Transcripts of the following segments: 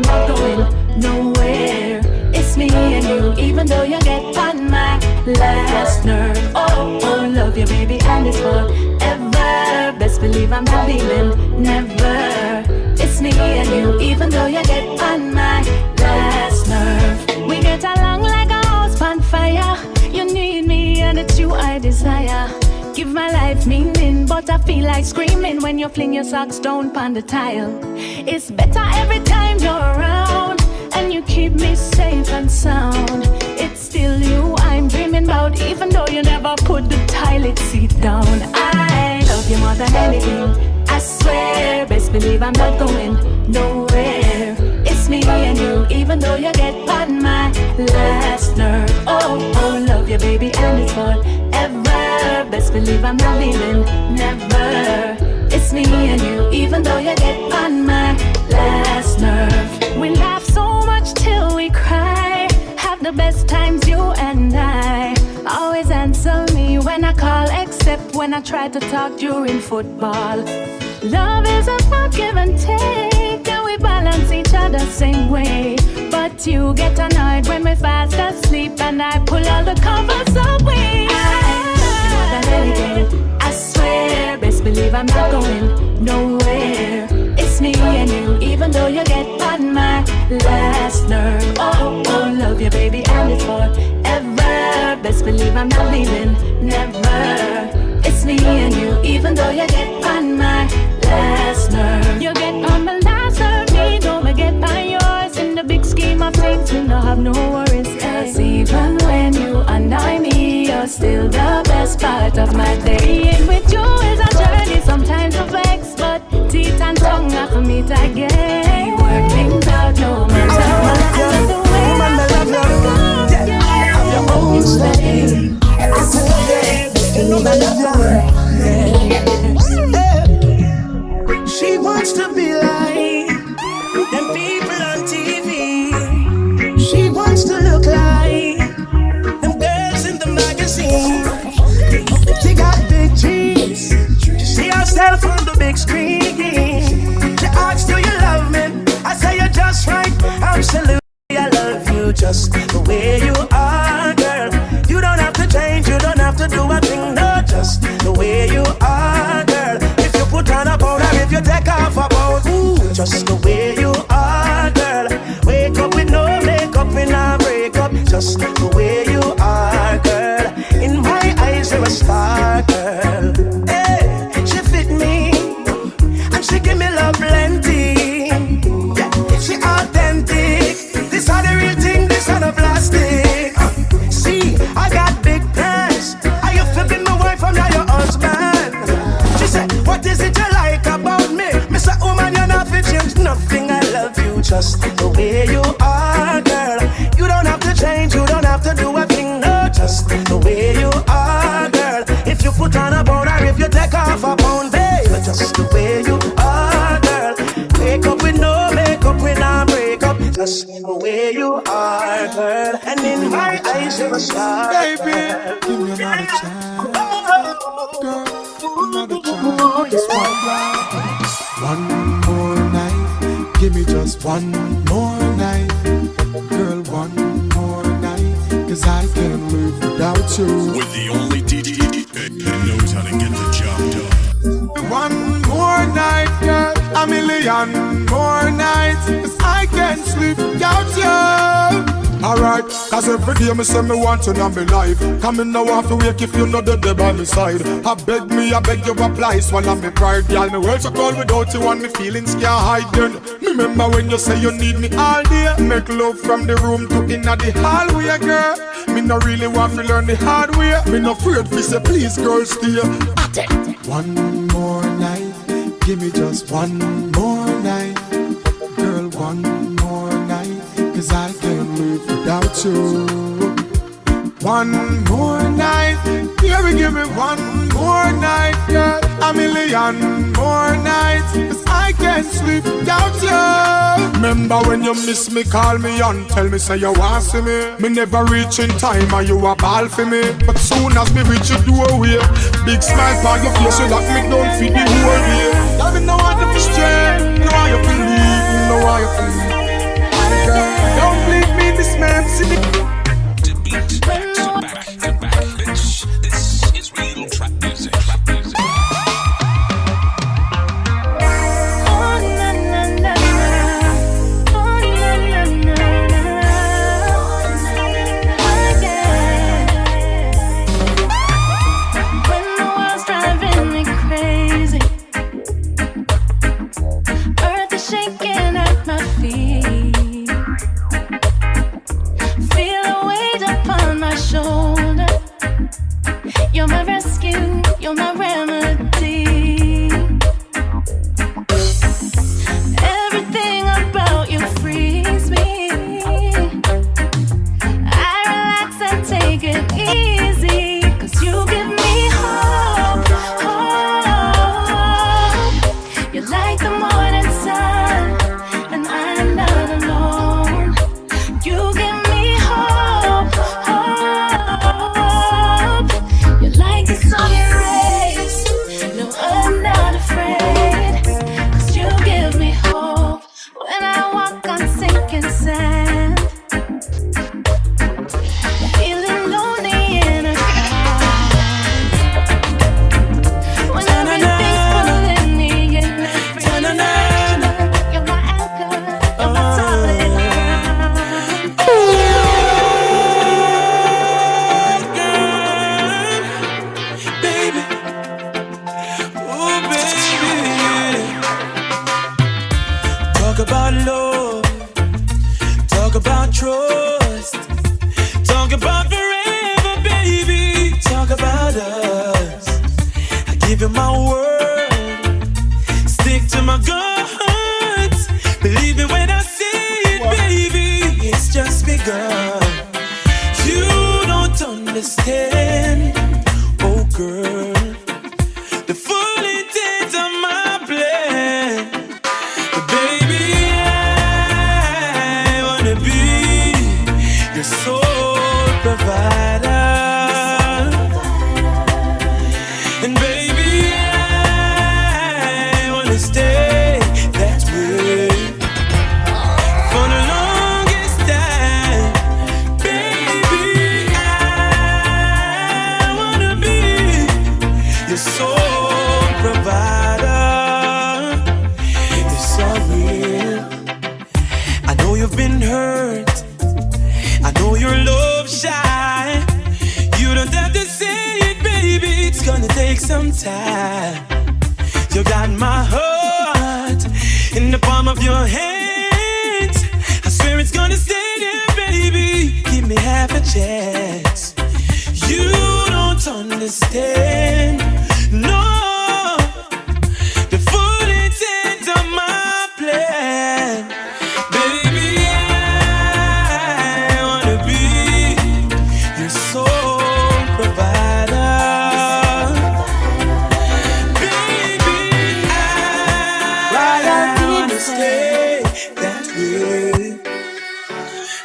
I'm not going nowhere. It's me and you, even though you get on my last nerve. Oh, love you, baby, and it's forever. Best believe I'm not leaving, never. It's me and you, even though you get on my last nerve. We get along like a house on fire. You need me and it's you I desire. Give my life meaning, but I feel like screaming when you fling your socks down on the tile. It's better every time you're around, and you keep me safe and sound. It's still you I'm dreaming about, even though you never put the toilet seat down. I love you more than anything, I swear. Best believe I'm not going nowhere. It's me and you, even though you get on my last nerve. Oh, love you, baby, and it's forever. Best believe I'm not leaving, never. It's me and you, even though you get on my last nerve. We laugh so much till we cry, have the best times, you and I. Always answer me when I call, except when I try to talk during football. Love is about give and take, and we balance each other same way. But you get annoyed when we fast asleep and I pull all the covers away. I love you more than anything, I swear. Best believe I'm not going nowhere. It's me and you, even though you get on my last nerve. Oh, love you, baby, and it's forever. Best believe I'm not leaving, never. It's me and you, even though you get on my last nerve. You get on my last nerve, me don't get on yours. In the big scheme of things, we don't have no worries. Cause even when you annoy me, you're still the best part of my day. And with you is a journey, sometimes a vex, but teeth and tongue are for me to get. We work things out no matter what. I love the way I love you. Have your own style. It's a day, and I love you. She wants to be like them people on TV. She wants to look like them girls in the magazine. She got big dreams. She see herself on the big screen. She asks, do you love me? I say you're just right. Absolutely, I love you just the way you are, girl. You don't have to change, you don't have to do a thing, no, just the way you are, girl. If you put on a powder, if you take off a boat, ooh, just the way you are, girl. Wake up with no makeup in a breakup, just the way you are, girl. In my eyes, you're a star, girl. Hey, she fit me, and she give me love plenty. Yeah, she authentic. This are the real thing, this are the plastic. See, I got big plans. I used to be my wife, I'm not your husband. She said, what is it you like about me? Mr. Woman, you're not fit, change nothing. I love you just the way you are, girl. You don't have to change, you don't have to do a thing, no, just the way you are, girl. If you put on a powder, if you take off a pound, babe, just the way you are, girl. Wake up with no makeup, with no breakup, just the way you are, girl. And in my eyes, you're a star, baby. Give me another chance, girl. Another chance, one more night. Give me just one more night, girl. One more night, 'cause I can't live without you. With the only DJ that knows how to get the job done. One more night, girl. A million more nights, 'cause I can't sleep without you. Alright, cause every day me say me want you in my life. Come in now have to wake if you know the day by my side. I beg you apply, swallow me pride. Girl, me world so cold without you and me feelings can't hide then. Me remember when you say you need me all day. Make love from the room to inna the hallway, girl. Me no really want to learn the hard way. Me no afraid to say please girl stay. One more night, give me just one more night. Girl, one more night, 'cause I can't live without you. One more night, yeah, give me one more night, girl. A million more nights, 'cause I can't sleep without you. Remember when you miss me, call me and tell me say you want see me. Me never reach in time and you a ball for me. But soon as me reach your doorway, big smile on your face so that me don't feel the whole day. Tell me no want to be straight, no want you to leave, no want you to leave. my feet. Feel the weight upon my shoulder. You're my rescue, you're my remedy. Everything about you frees me. I relax and take it easy, 'cause you give me hope, hope. You're like the morning sun, and I'm not alone. You give me hope, hope. You're like the sun rays. No, I'm not afraid, 'cause you give me hope when I walk on sinking sand. Feeling lonely in a crowd. When everything's pulling me in every direction. You're my anchor, you're my solid ground. Baby, oh baby. Talk about love, talk about trust, talk about forever, baby. Talk about us. I give you my word, stick to my guns. Believe me when I say it, baby. It's just begun. You don't understand, oh girl, the full intent of my plan. But baby, I wanna be your sole provider. And baby, I wanna stay that way for the longest time. Baby, I wanna be your sole provider. It's so real. I know you've been hurt. I know you're love shy. You don't have to say it, baby. It's gonna take some time. You got my heart in the palm of your hands. I swear it's gonna stay there, baby. Give me half a chance. You don't understand, no, the full intent of my plan. Baby, I wanna be your sole provider. Baby, I wanna stay that way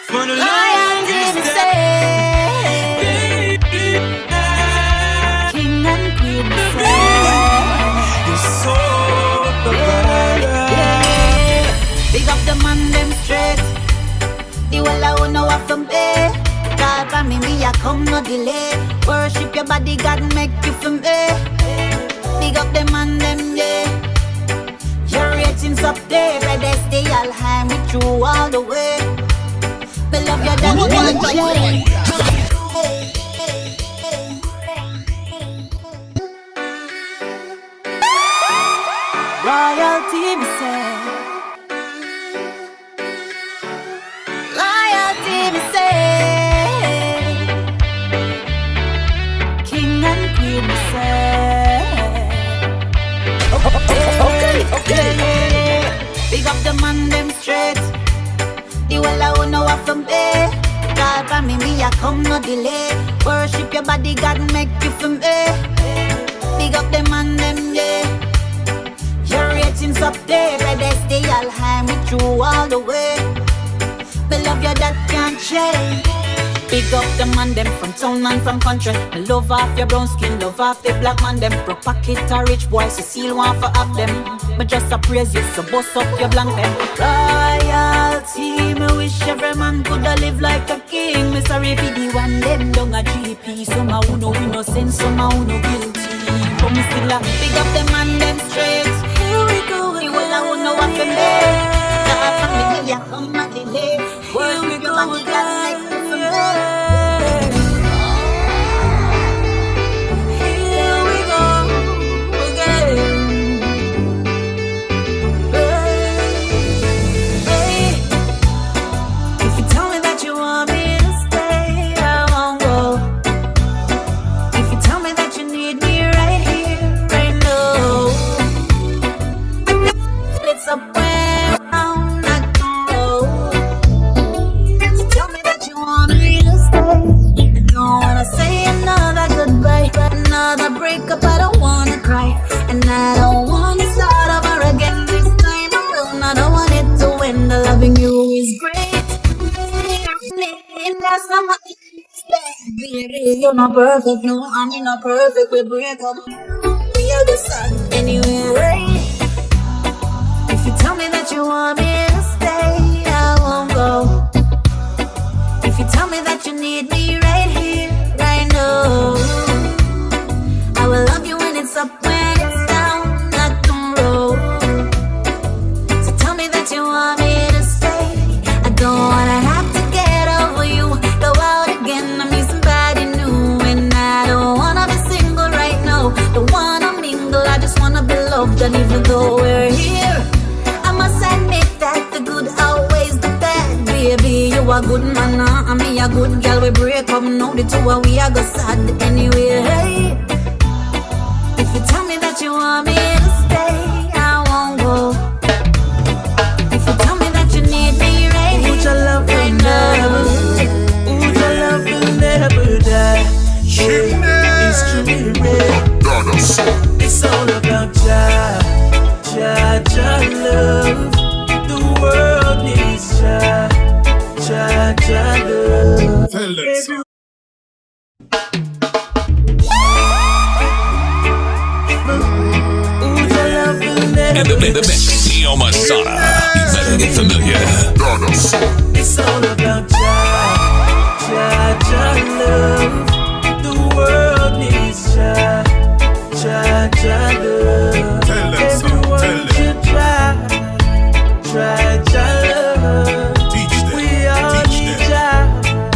for the longest time. Baby, King and queen, your sole provider. big up the man them straight. The well I wanna walk from there. Call for me, I come no delay. Worship your body, God make you for me. Big up the man them, yeah. Your ratings up there, ready stay all high with you all the way. We love your dad, royalty, me say. Loyalty, me say. King and queen, me say. Okay. Big up the man, them straight. The well I wanna walk from there. Call for me, I come no delay. Worship your body, God make you for me. Big up the man, them, yeah. Your ratings up there, ready stay all high with you all the way. We love you, that can't change. Big up the man them from town and from country. Me love off your brown skin, love off the black man them. Broke pocket a rich boy, Cecile want for have them. Me just a praise you, so bust up your blank them. Royalty, me wish every man coulda live like a king. Me sorry for the one them down a GP. Some a who no innocent, some a who no guilty. But me still a big up the man them straight. Here we go, the one I wanna walk them there. Now I me, yeah, come and delay. Here we go again. Here we go again. when the loving you is great. That's not my baby, you're not perfect, no, I'm not perfect, we break up. We are the sun anyway. If you tell me that you want me to stay, I won't go. If you tell me that you need me right here, right now, I will love you when it's up, when it's down, not tomorrow. So tell me that you want me to stay. I don't wanna have to get over you, go out again, I meet somebody new. And I don't wanna be single right now, don't wanna mingle, I just wanna be loved. And even though we're here, I must admit that the good outweighs the bad. Baby, you a good man, and me a good girl. We break up now, the two of we a go sad anyway. Hey, if you tell me that you want me to stay, I won't go. If you tell me that you need me right here, Your love will never, your love will never die. It's true, it's all about Jah, Jah, Jah love. The world needs Jah, Jah, Jah love. Tell them so. Your love will never In the mix, Neo Masada. You better get familiar. It's all about Jah, Jah, Jah love. The world needs Jah, Jah, Jah love. Tell them so. Everyone Tell them. should try Jah love. Teach them. We all Teach need them. Jah,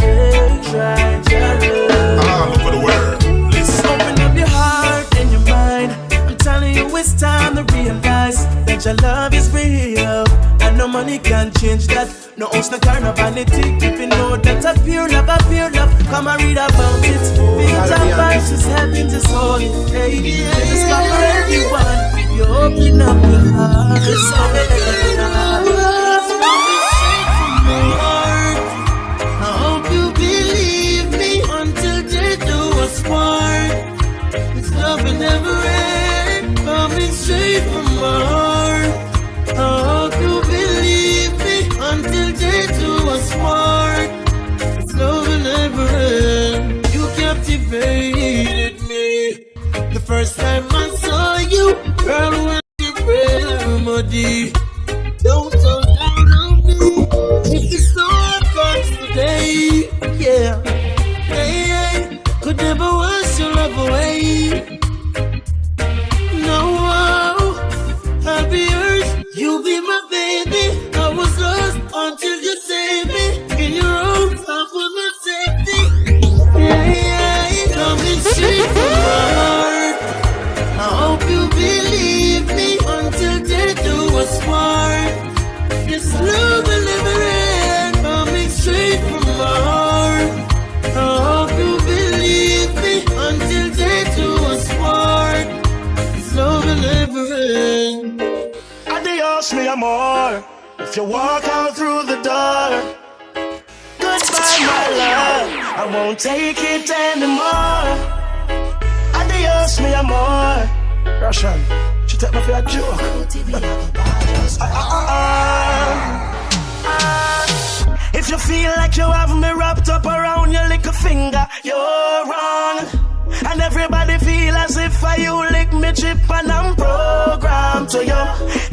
yeah, try Jah love. All over the world. Listen. Open up your heart and your mind. I'm telling you, it's time to realize that your love is real, and no money can change that. No ounce, no car, no vanity. If you know that a pure love, come and read about it. Things and vices helping to soul. Hey, it's not for everyone. You open up your heart. It's all I hope you believe me until they do us part. It's love will never end, coming straight from my heart. I hope you believe me until they do us part. It's love will never end. You captivated me the first time I saw you, girl, when you remedy. Don't talk down on me if the storm comes today. Yeah, hey, could never wash your love away. No, I'll be yours, you'll be my baby. I was lost until you saved me. In your arms, I put my safety. Yeah, coming straight from my heart. I hope you believe me until they do us part. This love will never end, coming straight from my heart. I hope you believe me until they do us part. This love will never end. Adios, mi amor. If you walk out through the door, goodbye, my love. I won't take it anymore. Adios, mi amor. Russian, she take me for a joke. If you feel like you have me wrapped up around your little finger, you're wrong. And everybody feel as if you lick me chip and I'm programmed to you.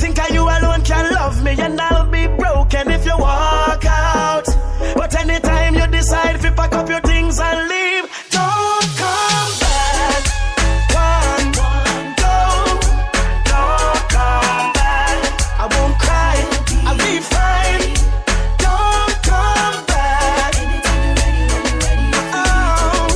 Think you alone can love me and I'll be broken if you walk out. But anytime you decide to pack up your things and leave, don't come back. One, go, don't come back. I won't cry, I'll be fine. Don't come back. Oh,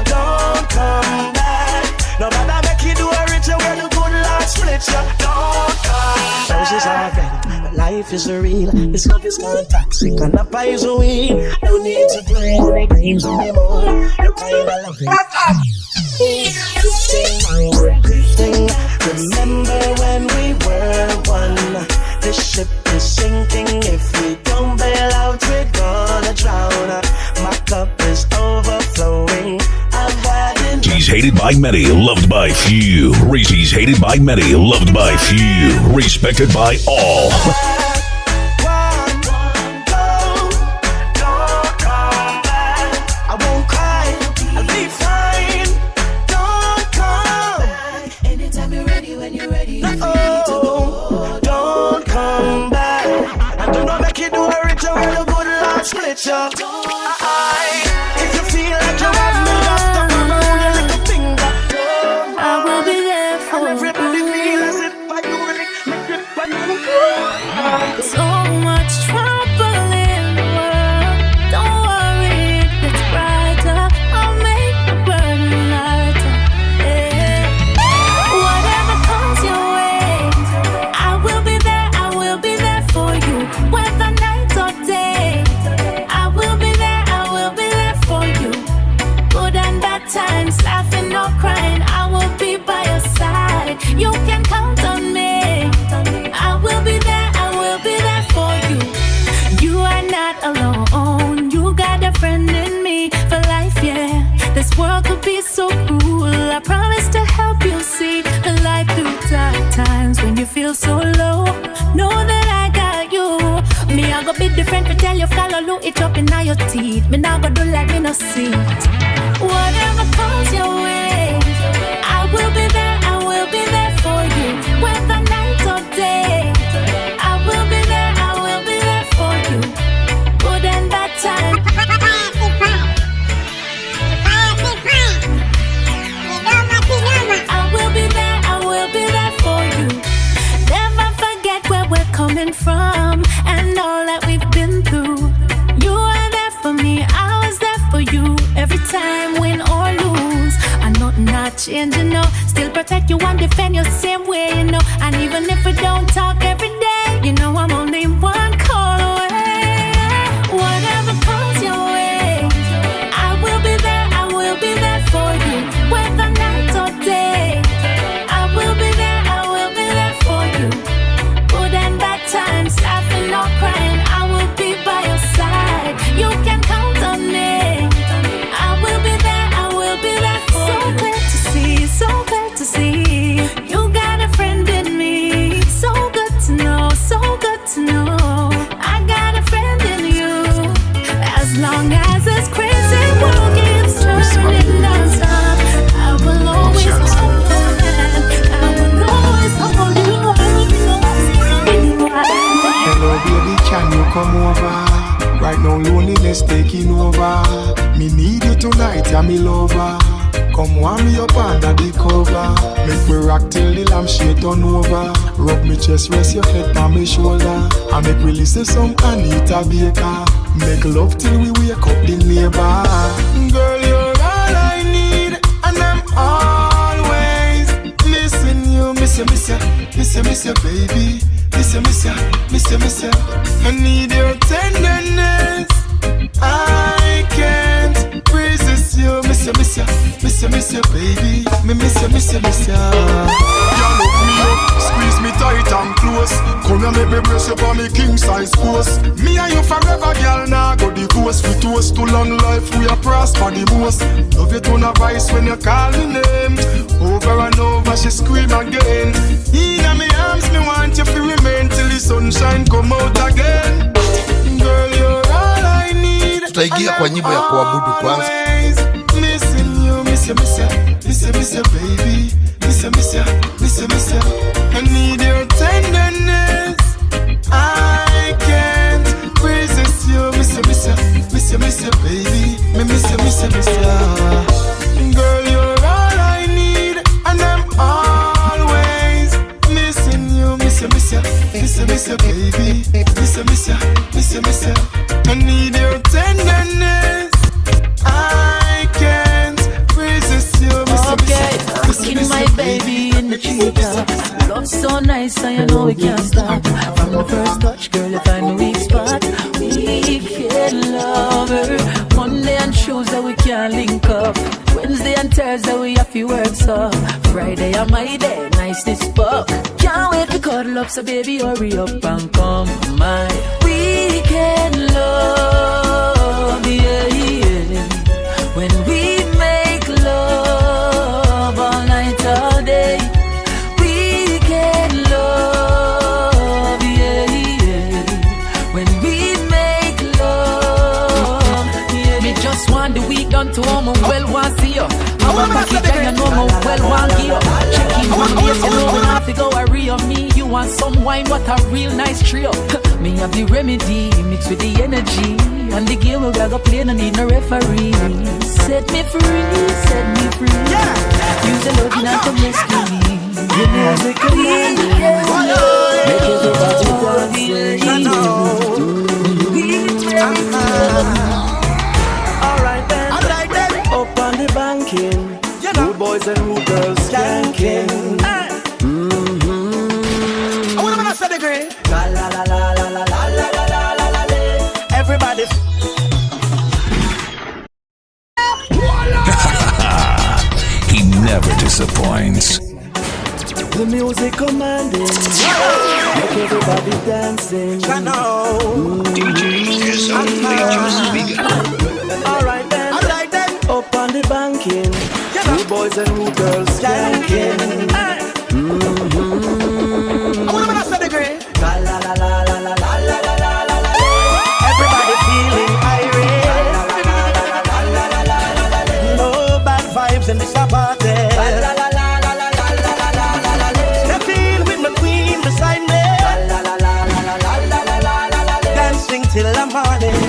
don't come back. No matter make you do a rich where the good Lord split you. Don't come back. Roses are red, but life is real. This love is not toxic and the poison weed. No need to play any games anymore. You kind of love it. Drifting. Remember when we were one? This ship is sinking. If we don't bail out, we're gonna drown. My cup is overflowing. I've had enough. He's hated by many, loved by few. He's hated by many, loved by few, respected by all. Why split you. If you feel like you have me locked up around your little finger, I will be there for you. Everybody feel as if I do it. So much trouble in the world. Don't worry, it gets brighter. I'll make the burden lighter. Yeah. Whatever comes your way, I will be there. I will be there for you. Whether night or day, I will be there. I will be there for you. Good and bad times, laughing or crying, I will be by your side. You can count on me. I will be there. I will be there for you. You are not alone. You got a friend in me for life, yeah. This world could be so cruel. I promise to help you see the light through dark times when you feel so low. Know that I got you. Me, I go be different to tell you, follow, look it up in your teeth. Me now go do like me no see it. Whatever comes your way, I will be there. I will be there for you. Whether night or day, I will be there. I will be there for you. Good and bad time. I will be there. I will be there for you. Never forget where we're coming from and all that we've been through. You are there for me. I was there for you. Every time, win or lose, I know not changing, no. Still protect you and defend you same way, you know. And even if we don't talk every day, you know I'm only one call away. Whatever comes your way, I will be there. I will be there for you. Whether night or day, I will be there. I will be there for you. Good and bad times, laughing or crying, I will be by your side. You can count on me. I will be there. I will be there for you. So glad to see, so glad to see. You got a friend in me. So good to know, so good to know. I got a friend in you. As long as this crazy world keeps turning non-stop, I will always hold your hand. I will always hold you. Hello baby, can you come over? Right now loneliness taking over. Me need you tonight, I'm me lover. Come warm me up under the cover. Make we rock till the lampshade turn over. Rub me chest, rest your head on my shoulder. And make we listen some Anita Baker. Make love till we wake up the neighbor. Girl, you're all I need, and I'm always missing you. Miss you, miss you, miss you, miss you, baby. Miss you, miss you, miss you, miss you. I need your tenderness. I can't resist you. Miss you, miss you, miss you, miss you, baby. Me miss you, miss you, miss you. You look me up, squeeze me tight and close. Come here, make me brace you for me king size post. Me and you forever, girl. Now go the ghost. We toast to long life. We are prosper the most. Love you tone of voice when you call me name. Over and over, she scream again. In my arms, me want you to remain till the sunshine come out again. Girl, you're all I need. Tutaingia kwa nyimbo ya kuabudu kwanza. Missing you, miss you, miss you, miss you, miss you, baby. Miss you, miss you, miss you, miss you. I need your tenderness. I can't resist you. Miss you, miss you, miss you, miss you, baby. Me miss you, miss you, miss you. Girl, you're all I need, and I'm always missing you. Miss you, miss you, miss you, miss you, baby. Miss you, miss you, miss you, miss you. I need your tenderness. I can't resist you. Okay, looking my baby in the treetop. Love so nice, and you know we can't stop. From the first touch, girl, you find the weak spot. We can love her. Monday and Tuesday we can't link up. Wednesday and Thursday we have to work so. Friday and my day, nice this buck. Can't wait to cuddle up, so baby hurry up and come my weekend love, yeah, yeah. When we make love all night, all day. Weekend love, yeah, yeah. When we make love, yeah. Me just want the week done to home and well want see you. I want back it and you know me well want give you. Checking one years, you know we have to go a real me. You want some wine, what a real nice trio. Me have the remedy, mixed with the energy. And the game we gotta play, no need no referee. Set me free, set me free. Use the love not to rescue me. The music commanding, make everybody Alright then, up on the banking, rude boys and rude girls skanking. I wanna say the great. La la la la la la la la la la la. Everybody. He never disappoints. The music commanding, make everybody dancing. Alright then, up on the banking, rude boys and rude girls skanking. I wanna say the great. La la la la la la la la la la la. Everybody feeling irate. No bad vibes in this party. They feel with my queen beside me. Dancing till the morning.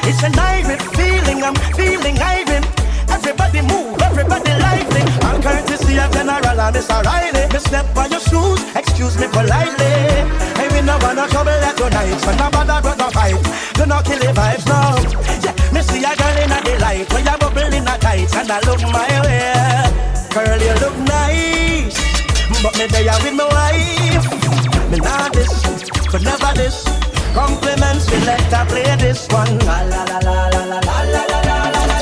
It's an irate feeling. I'm feeling irate. Everybody move, everybody lively. I'm courtesy of General and Mr. Riley. Me step on your shoes, excuse me politely. Hey, we no wanna trouble at tonight, so no bother brother fight. Do not kill the vibes now. Yeah, me see a girl in the light, when you bubble in the tights, and I look my way. Girl, you look nice, but me there with my wife. Me not this, but never this. Compliments, we let her play this one. La la la la la la la la la la.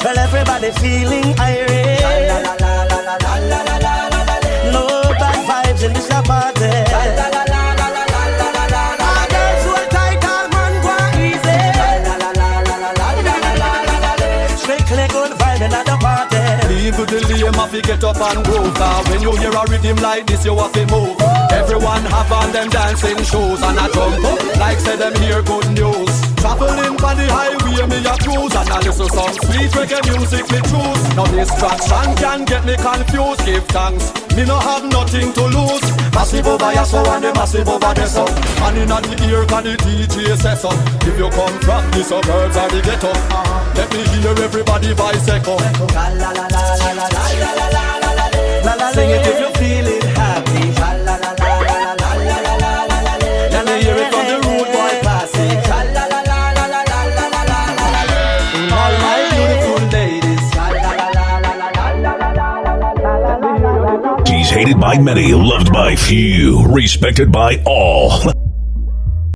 Well, everybody feeling irate. La la la la la la la la la. No bad vibes in this party. La la la la la la la la la la. Girls who are tight, all man go easy. La la la la la la la la la. Strictly good vibe in the party. Leave with the lame if you get up and groove. When you hear a rhythm like this, you have to move. Everyone have on them dancing shoes and a jump up like say them hear good news. Traveling by the highway, me a cruise and I listen some sweet reggae music me choose. Now distraction can get me confused. Give thanks, me no have nothing to lose. Massive over here so and the massive over there so. And in the ear can the DJ say so. If you come from the suburbs or the ghetto, let me hear everybody voice echo. La la la la la la la la la la la. Sing it if you feeling happy. La la la la la la la la la la la. Let me hear it from the rude boy passing. La la la la la la la la la la la. All my beautiful ladies. La la la la la la la la la la. He's hated by many, loved by few, respected by all.